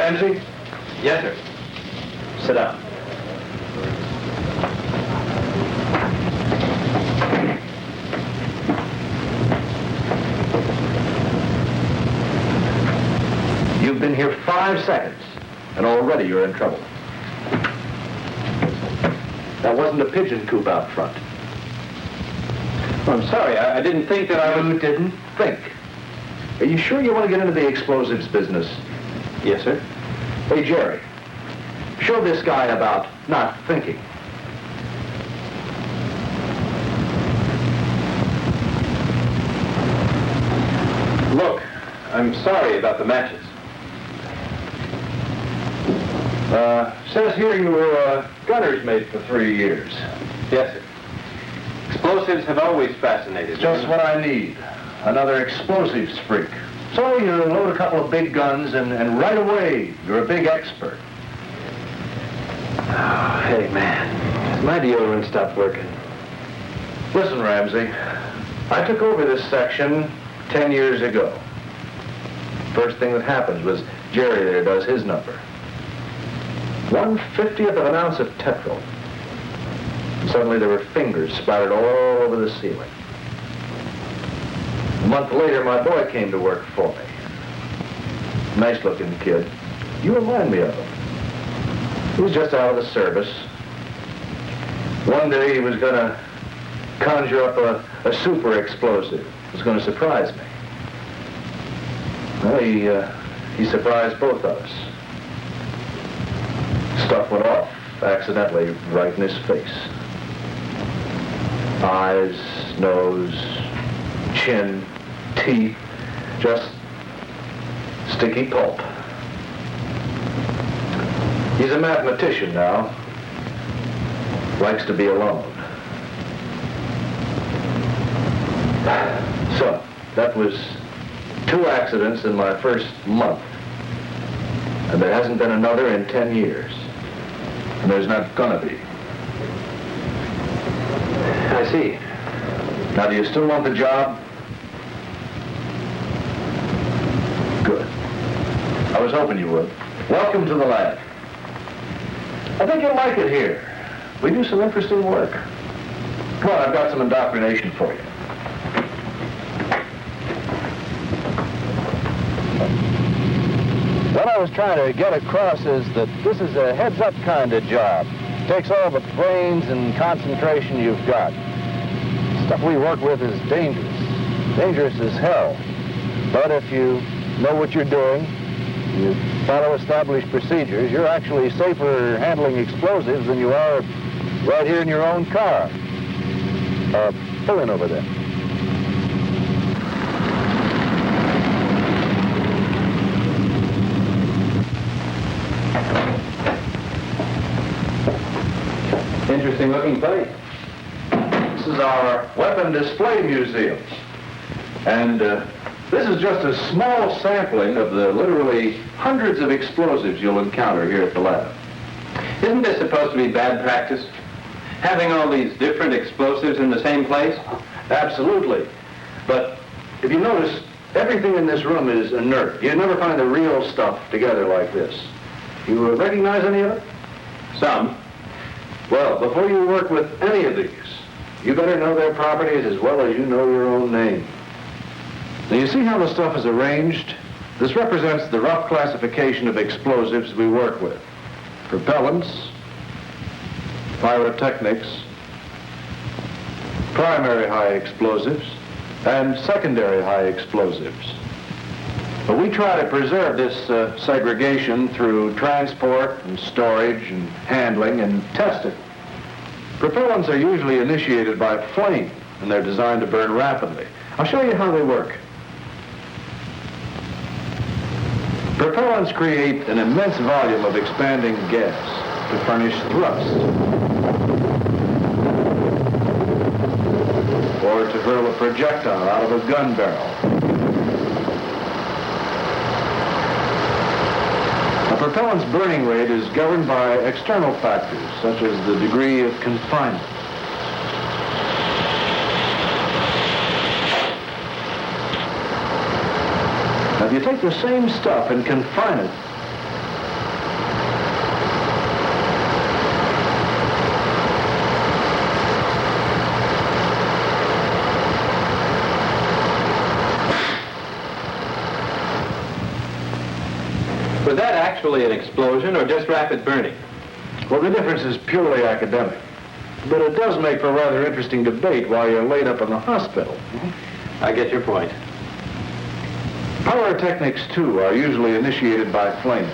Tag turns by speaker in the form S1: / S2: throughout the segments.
S1: Ramsey?
S2: Yes, sir.
S1: Sit down. You've been here 5 seconds, and already you're in trouble. That wasn't a pigeon coop out front.
S2: I'm sorry, I didn't think that I would...
S1: You didn't think. Are you sure you want to get into the explosives business?
S2: Yes, sir.
S1: Hey, Jerry, show this guy about not thinking.
S2: Look, I'm sorry about the matches.
S1: Says here you were a gunner's mate for 3 years.
S2: Yes, sir. Explosives have always fascinated me.
S1: Just what I need. Another explosives freak. So you load a couple of big guns and right away you're a big expert.
S2: Oh, hey, man. My deodorant stopped working.
S1: Listen, Ramsey, I took over this section 10 years ago. First thing that happens was Jerry there does his number. 1/50th of an ounce of tetrol. Suddenly there were fingers splattered all over the ceiling. A month later, my boy came to work for me. Nice-looking kid. You remind me of him. He was just out of the service. One day he was going to conjure up a super explosive. It was going to surprise me. Well, he surprised both of us. Stuff went off accidentally right in his face. Eyes, nose, chin, teeth, just sticky pulp. He's a mathematician now. Likes to be alone. So, that was 2 accidents in my first month. And there hasn't been another in 10 years. And there's not gonna be.
S2: I see.
S1: Now, do you still want the job? Good. I was hoping you would. Welcome to the lab. I think you'll like it here. We do some interesting work. Come on, I've got some indoctrination for you. What I was trying to get across is that this is a heads-up kind of job. Takes all the brains and concentration you've got. Stuff we work with is dangerous. Dangerous as hell. But if you know what you're doing, you follow established procedures, you're actually safer handling explosives than you are right here in your own car. Pull in over there.
S2: Interesting looking place.
S1: This is our weapon display museum. And this is just a small sampling of the literally hundreds of explosives you'll encounter here at the lab.
S2: Isn't this supposed to be bad practice? Having all these different explosives in the same place?
S1: Absolutely. But if you notice, everything in this room is inert. You never find the real stuff together like this. You recognize any of it?
S2: Some.
S1: Well, before you work with any of these, you better know their properties as well as you know your own name. Now, you see how the stuff is arranged? This represents the rough classification of explosives we work with. Propellants, pyrotechnics, primary high explosives, and secondary high explosives. But we try to preserve this segregation through transport and storage and handling and testing. Propellants are usually initiated by flame, and they're designed to burn rapidly. I'll show you how they work. Propellants create an immense volume of expanding gas to furnish thrust, or to hurl a projectile out of a gun barrel. A propellant's burning rate is governed by external factors, such as the degree of confinement. Now, if you take the same stuff and confine it,
S2: actually an explosion or just rapid burning?
S1: Well, the difference is purely academic. But it does make for rather interesting debate while you're laid up in the hospital.
S2: I get your point.
S1: Pyrotechnics, too, are usually initiated by flame,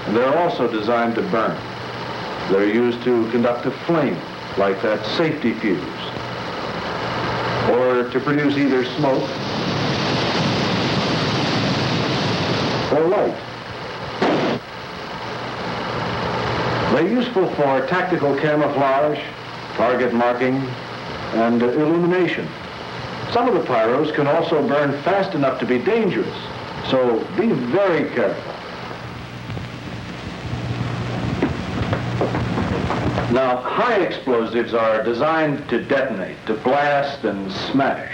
S1: and they're also designed to burn. They're used to conduct a flame, like that safety fuse, or to produce either smoke or light. They're useful for tactical camouflage, target marking, and illumination. Some of the pyros can also burn fast enough to be dangerous, so be very careful. Now, high explosives are designed to detonate, to blast and smash.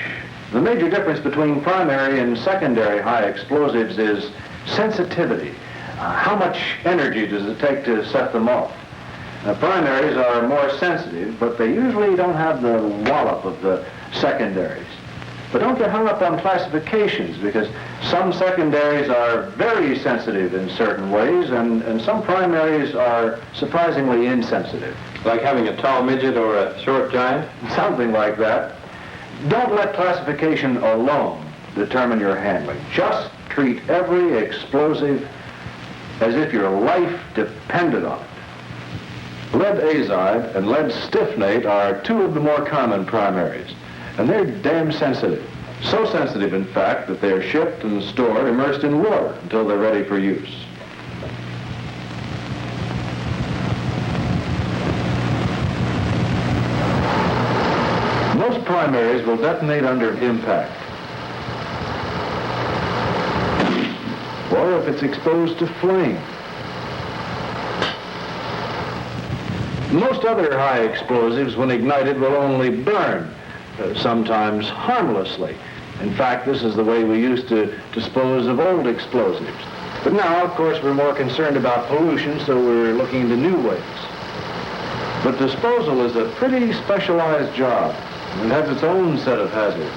S1: The major difference between primary and secondary high explosives is sensitivity. How much energy does it take to set them off? Now, primaries are more sensitive, but they usually don't have the wallop of the secondaries. But don't get hung up on classifications, because some secondaries are very sensitive in certain ways, and some primaries are surprisingly insensitive.
S2: Like having a tall midget or a short giant?
S1: Something like that. Don't let classification alone determine your handling. Just treat every explosive as if your life depended on it. Lead azide and lead stiffnate are two of the more common primaries, and they're damn sensitive. So sensitive, in fact, that they're shipped and stored immersed in water until they're ready for use. Most primaries will detonate under impact, or if it's exposed to flame. Most other high explosives, when ignited, will only burn, sometimes harmlessly. In fact, this is the way we used to dispose of old explosives. But now, of course, we're more concerned about pollution, so we're looking into new ways. But disposal is a pretty specialized job. It has its own set of hazards.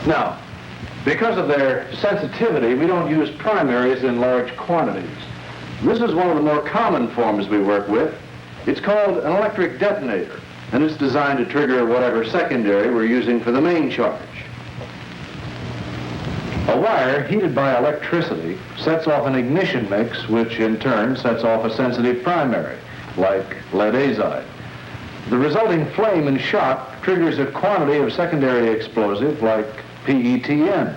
S1: Now, because of their sensitivity, we don't use primaries in large quantities. This is one of the more common forms we work with. It's called an electric detonator, and it's designed to trigger whatever secondary we're using for the main charge. A wire heated by electricity sets off an ignition mix, which in turn sets off a sensitive primary, like lead azide. The resulting flame and shock triggers a quantity of secondary explosive, like PETN.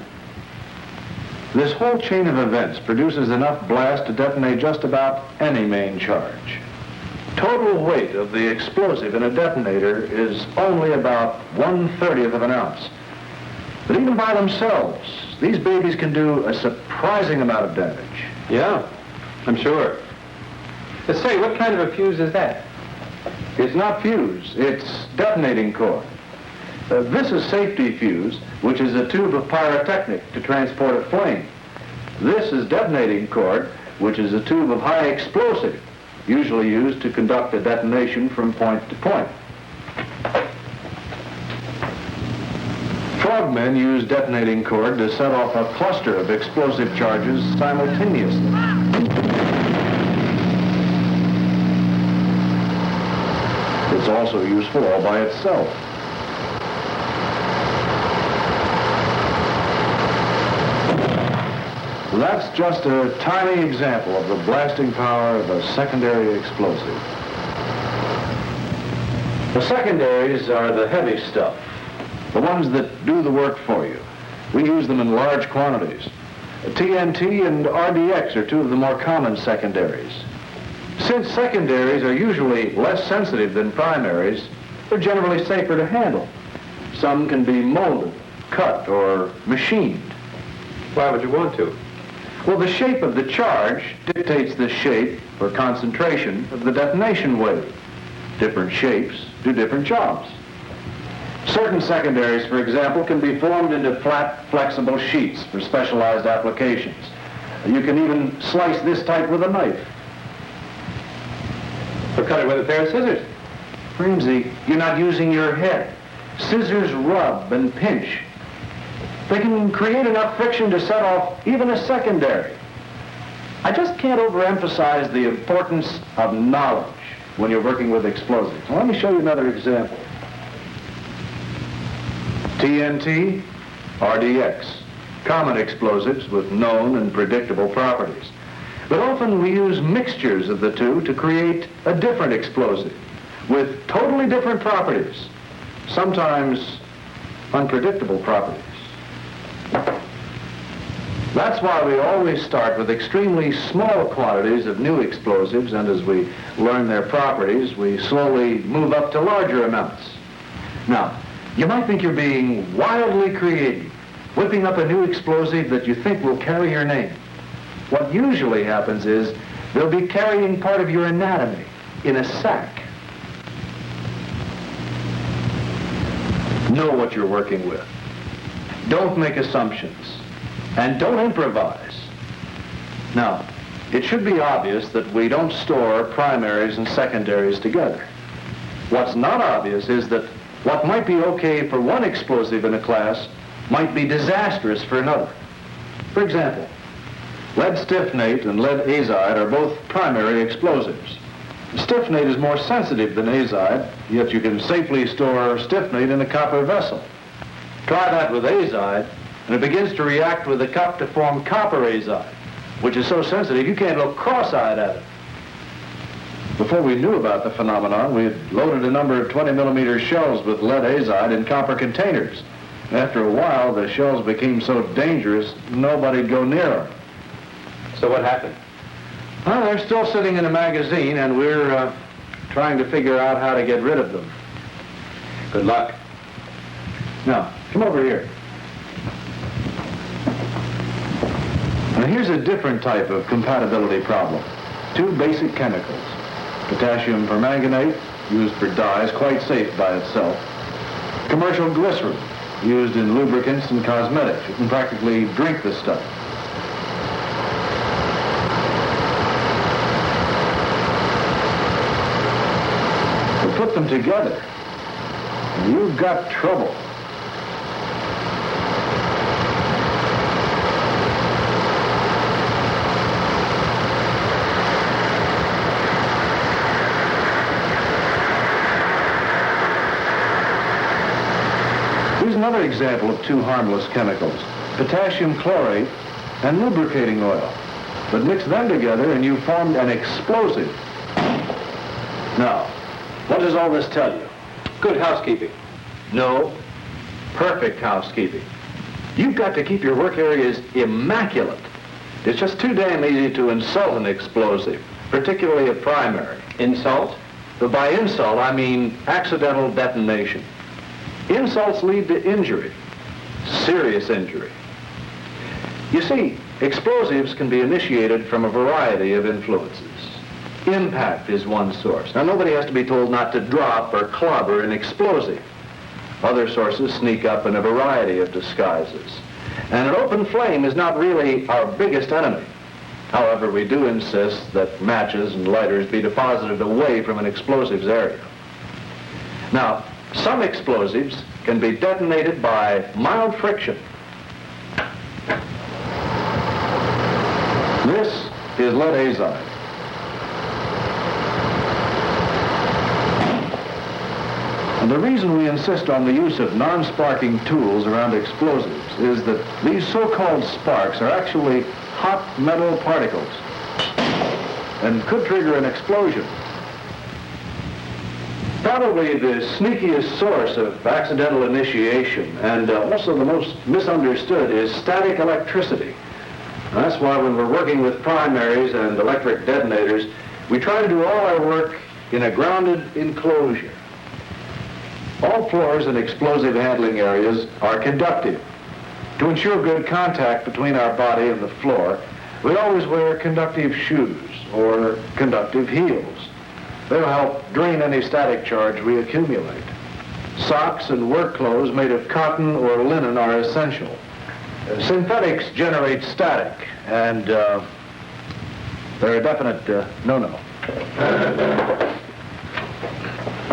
S1: This whole chain of events produces enough blast to detonate just about any main charge. Total weight of the explosive in a detonator is only about 1/30th of an ounce. But even by themselves, these babies can do a surprising amount of damage.
S2: Yeah, I'm sure. Say, what kind of a fuse is that?
S1: It's not fuse, it's detonating cord. This is safety fuse, which is a tube of pyrotechnic to transport a flame. This is detonating cord, which is a tube of high explosive, usually used to conduct a detonation from point to point. Frogmen use detonating cord to set off a cluster of explosive charges simultaneously. It's also useful all by itself. That's just a tiny example of the blasting power of a secondary explosive. The secondaries are the heavy stuff, the ones that do the work for you. We use them in large quantities. TNT and RDX are two of the more common secondaries. Since secondaries are usually less sensitive than primaries, they're generally safer to handle. Some can be molded, cut, or machined.
S2: Why would you want to?
S1: Well, the shape of the charge dictates the shape or concentration of the detonation wave. Different shapes do different jobs. Certain secondaries, for example, can be formed into flat, flexible sheets for specialized applications. You can even slice this type with a knife.
S2: Or cut it with a pair of scissors.
S1: Ramsey, you're not using your head. Scissors rub and pinch. They can create enough friction to set off even a secondary. I just can't overemphasize the importance of knowledge when you're working with explosives. Well, let me show you another example. TNT, RDX, common explosives with known and predictable properties. But often we use mixtures of the two to create a different explosive with totally different properties, sometimes unpredictable properties. That's why we always start with extremely small quantities of new explosives, and as we learn their properties, we slowly move up to larger amounts. Now, you might think you're being wildly creative, whipping up a new explosive that you think will carry your name. What usually happens is they'll be carrying part of your anatomy in a sack. Know what you're working with. Don't make assumptions. And don't improvise. Now, it should be obvious that we don't store primaries and secondaries together. What's not obvious is that what might be okay for one explosive in a class might be disastrous for another. For example, lead stiffnate and lead azide are both primary explosives. Stiffnate is more sensitive than azide, yet you can safely store stiffnate in a copper vessel. Try that with azide, and it begins to react with the cup to form copper azide, which is so sensitive you can't look cross-eyed at it. Before we knew about the phenomenon, we had loaded a number of 20-millimeter shells with lead azide in copper containers. After a while, the shells became so dangerous, nobody'd go near them.
S2: So what happened?
S1: Well, they're still sitting in a magazine, and we're trying to figure out how to get rid of them.
S2: Good luck.
S1: Now, come over here. Now, here's a different type of compatibility problem. Two basic chemicals. Potassium permanganate, used for dyes, quite safe by itself. Commercial glycerin, used in lubricants and cosmetics. You can practically drink this stuff. We put them together, and you've got trouble. Here's another example of two harmless chemicals, potassium chlorate and lubricating oil. But mix them together and you've formed an explosive. Now, what does all this tell you?
S2: Good housekeeping.
S1: No, perfect housekeeping. You've got to keep your work areas immaculate. It's just too damn easy to insult an explosive, particularly a primary.
S2: Insult?
S1: But by insult, I mean accidental detonation. Insults lead to injury, serious injury. You see, explosives can be initiated from a variety of influences. Impact is one source. Now, nobody has to be told not to drop or clobber an explosive. Other sources sneak up in a variety of disguises. And an open flame is not really our biggest enemy. However, we do insist that matches and lighters be deposited away from an explosive's area. Now, some explosives can be detonated by mild friction. This is lead azide. And the reason we insist on the use of non-sparking tools around explosives is that these so-called sparks are actually hot metal particles and could trigger an explosion. Probably the sneakiest source of accidental initiation, and also the most misunderstood, is static electricity. And that's why when we're working with primaries and electric detonators, we try to do all our work in a grounded enclosure. All floors in explosive handling areas are conductive. To ensure good contact between our body and the floor, we always wear conductive shoes or conductive heels. They'll help drain any static charge we accumulate. Socks and work clothes made of cotton or linen are essential. Synthetics generate static, and they're a definite no-no.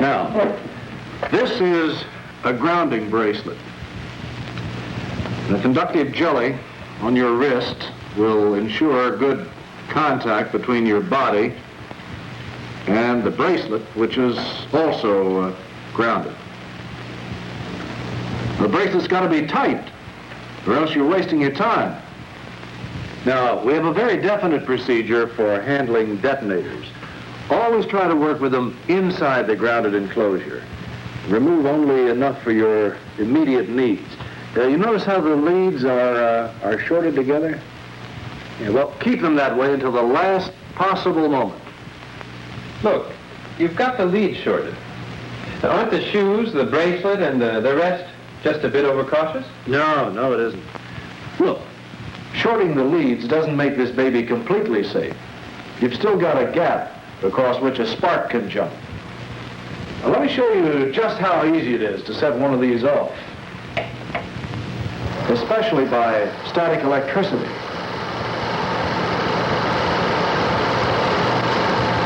S1: Now, this is a grounding bracelet. The conductive jelly on your wrist will ensure good contact between your body and the bracelet, which is also grounded. The bracelet's got to be tight, or else you're wasting your time. Now, we have a very definite procedure for handling detonators. Always try to work with them inside the grounded enclosure. Remove only enough for your immediate needs. You notice how the leads are shorted together? Yeah, well, keep them that way until the last possible moment.
S2: Look, you've got the lead shorted. Now, aren't the shoes, the bracelet, and the rest just a bit overcautious?
S1: No, it isn't. Look, shorting the leads doesn't make this baby completely safe. You've still got a gap across which a spark can jump. Now, let me show you just how easy it is to set one of these off, especially by static electricity.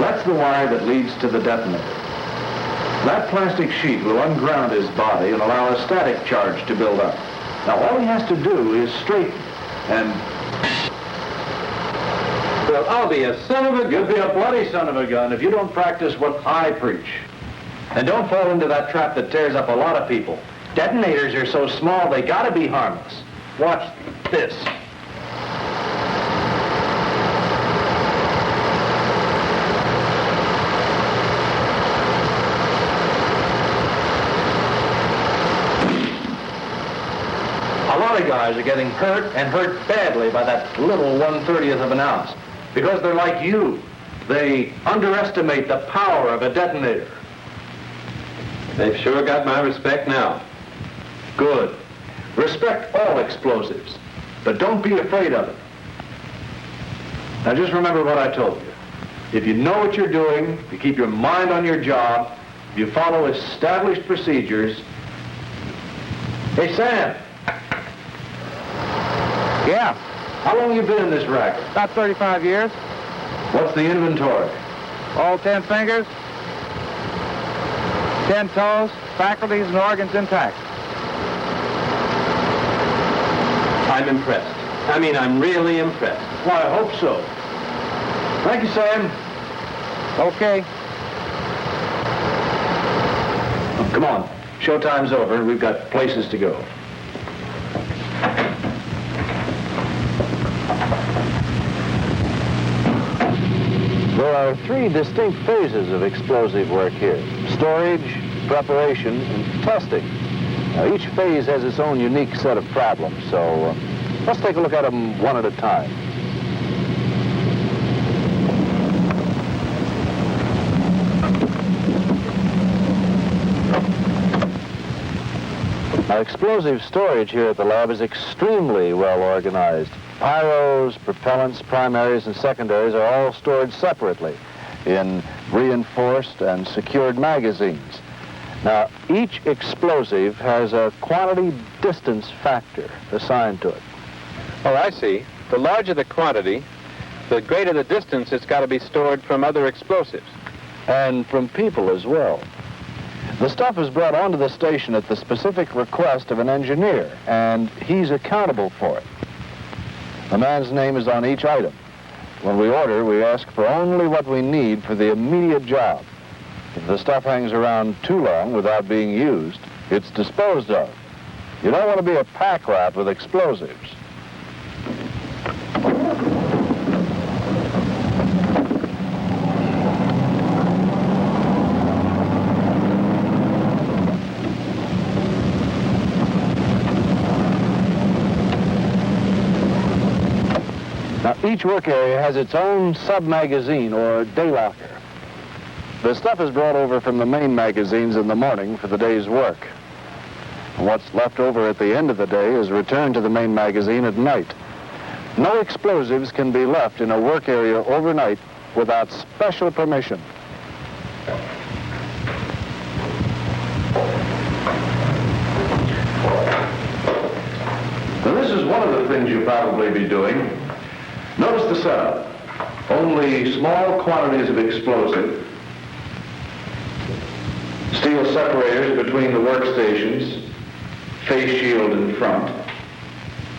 S1: That's the wire that leads to the detonator. That plastic sheet will unground his body and allow a static charge to build up. Now, all he has to do is straighten and...
S2: Well, I'll be a son of a gun.
S1: You'll be a bloody son of a gun if you don't practice what I preach. And don't fall into that trap that tears up a lot of people. Detonators are so small, they gotta be harmless. Watch this. A lot of guys are getting hurt, and hurt badly, by that little 1/30th of an ounce. Because they're like you. They underestimate the power of a detonator.
S2: They've sure got my respect now.
S1: Good. Respect all explosives, but don't be afraid of it. Now just remember what I told you. If you know what you're doing, you keep your mind on your job, you follow established procedures. Hey, Sam.
S3: Yeah,
S1: How long you been in this racket?
S3: about 35 years.
S1: What's the inventory?
S3: All 10 fingers, 10 toes, faculties and organs intact.
S2: I'm impressed. I mean, I'm really impressed.
S1: Well, I hope so. Thank you, Sam.
S3: Okay.
S1: Come on. Showtime's over. We've got places to go. There are three distinct phases of explosive work here: storage, preparation, and testing. Now, each phase has its own unique set of problems, so let's take a look at them one at a time. Now, explosive storage here at the lab is extremely well organized. Pyros, propellants, primaries, and secondaries are all stored separately in reinforced and secured magazines. Now, each explosive has a quantity distance factor assigned to it.
S2: Oh, I see. The larger the quantity, the greater the distance it's got to be stored from other explosives.
S1: And from people as well. The stuff is brought onto the station at the specific request of an engineer, and he's accountable for it. The man's name is on each item. When we order, we ask for only what we need for the immediate job. If the stuff hangs around too long without being used, it's disposed of. You don't want to be a pack rat with explosives. Now, each work area has its own sub-magazine or day locker. The stuff is brought over from the main magazines in the morning for the day's work. And what's left over at the end of the day is returned to the main magazine at night. No explosives can be left in a work area overnight without special permission. Now, this is one of the things you'll probably be doing. Notice the setup. Only small quantities of explosive, steel separators between the workstations, face shield in front,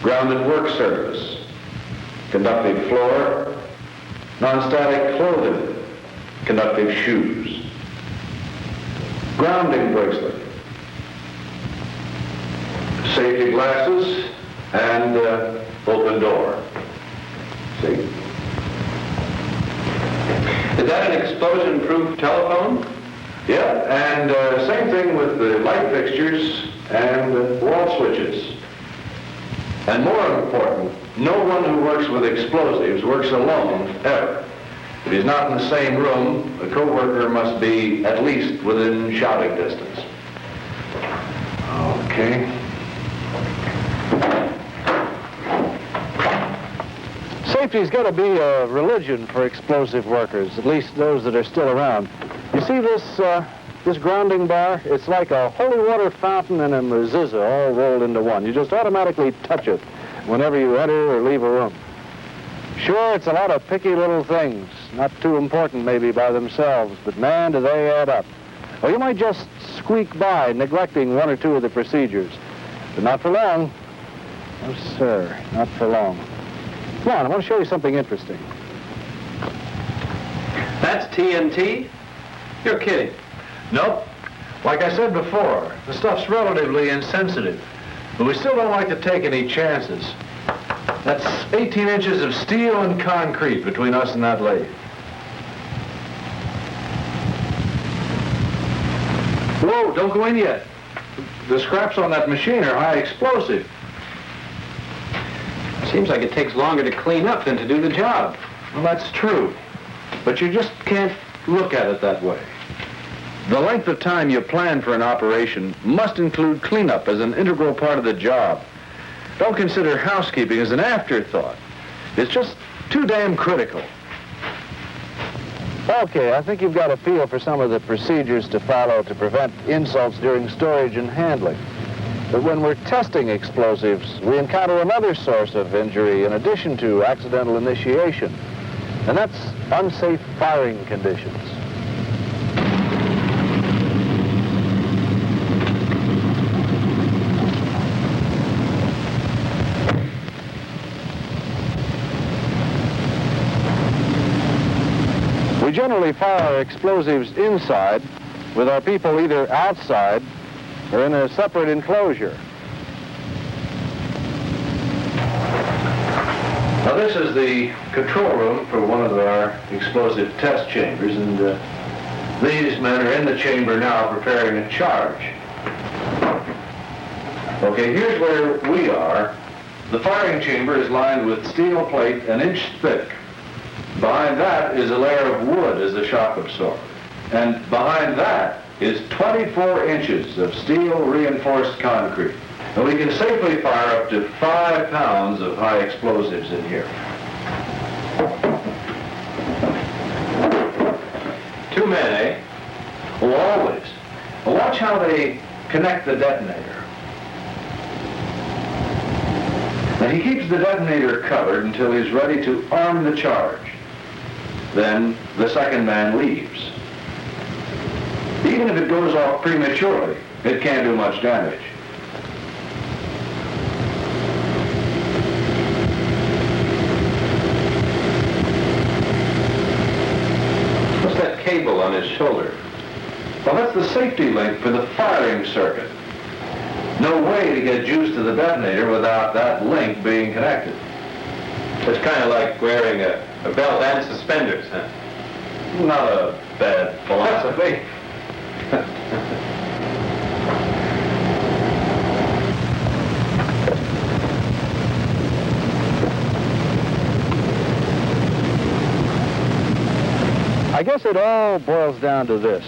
S2: grounded work surface, conductive floor, non-static clothing, conductive shoes, grounding bracelet, safety glasses, and open door. See? Is that an explosion-proof telephone? Yeah, and same thing with the light fixtures and wall switches. And more important, no one who works with explosives works alone, ever. If he's not in the same room, a co-worker must be at least within shouting distance. Okay.
S1: Safety's got to be a religion for explosive workers, at least those that are still around. You see this grounding bar? It's like a holy water fountain and a mezuzah all rolled into one. You just automatically touch it whenever you enter or leave a room. Sure, it's a lot of picky little things, not too important maybe by themselves, but man, do they add up. Or you might just squeak by, neglecting one or two of the procedures. But not for long. No, sir, not for long. Come on, I want to show you something interesting.
S2: That's TNT? You're kidding.
S1: Nope. Like I said before, the stuff's relatively insensitive, but we still don't like to take any chances. That's 18 inches of steel and concrete between us and that lathe. Whoa, don't go in yet. The scraps on that machine are high explosive.
S2: Seems like it takes longer to clean up than to do the job.
S1: Well, that's true, but you just can't look at it that way. The length of time you plan for an operation must include cleanup as an integral part of the job. Don't consider housekeeping as an afterthought. It's just too damn critical. Okay, I think you've got a feel for some of the procedures to follow to prevent insults during storage and handling. But when we're testing explosives, we encounter another source of injury in addition to accidental initiation, and that's unsafe firing conditions. We generally fire our explosives inside, with our people either outside or in a separate enclosure. Now this is the control room for one of our explosive test chambers, and these men are in the chamber now preparing a charge. Okay, here's where we are. The firing chamber is lined with steel plate an inch thick. Behind that is a layer of wood as a shock absorber. And behind that is 24 inches of steel reinforced concrete. And we can safely fire up to 5 pounds of high explosives in here.
S2: 2 men, eh?
S1: Oh, always. Well, watch how they connect the detonator. Now he keeps the detonator covered until he's ready to arm the charge. Then the second man leaves. Even if it goes off prematurely, it can't do much damage.
S2: What's that cable on his shoulder?
S1: Well, that's the safety link for the firing circuit. No way to get juice to the detonator without that link being connected.
S2: It's kind of like wearing a belt and suspenders, huh?
S1: Not a bad philosophy. I guess it all boils down to this.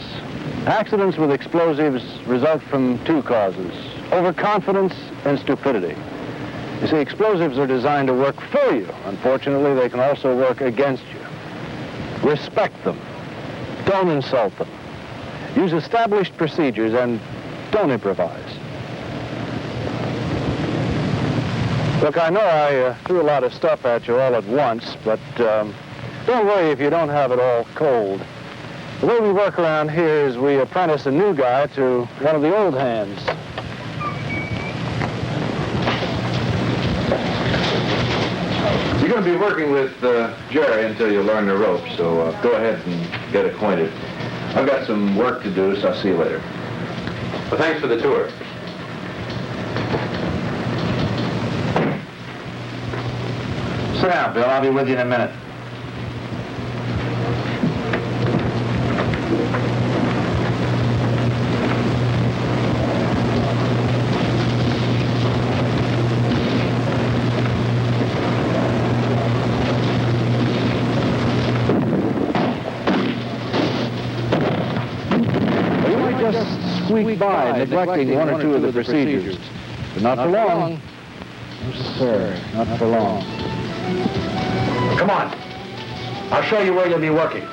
S1: Accidents with explosives result from 2 causes: overconfidence and stupidity. You see, explosives are designed to work for you. Unfortunately, they can also work against you. Respect them. Don't insult them. Use established procedures and don't improvise. Look, I know I threw a lot of stuff at you all at once, but don't worry if you don't have it all cold. The way we work around here is we apprentice a new guy to one of the old hands.
S2: You're going to be working with Jerry until you learn the ropes, so go ahead and get acquainted. I've got some work to do, so I'll see you later. Well, thanks for the tour.
S1: Sit down, Bill. I'll be with you in a minute. You might just squeak by, neglecting one or two of the procedures. But not for long. No, sir, not for long. Come on. I'll show you where you'll be working.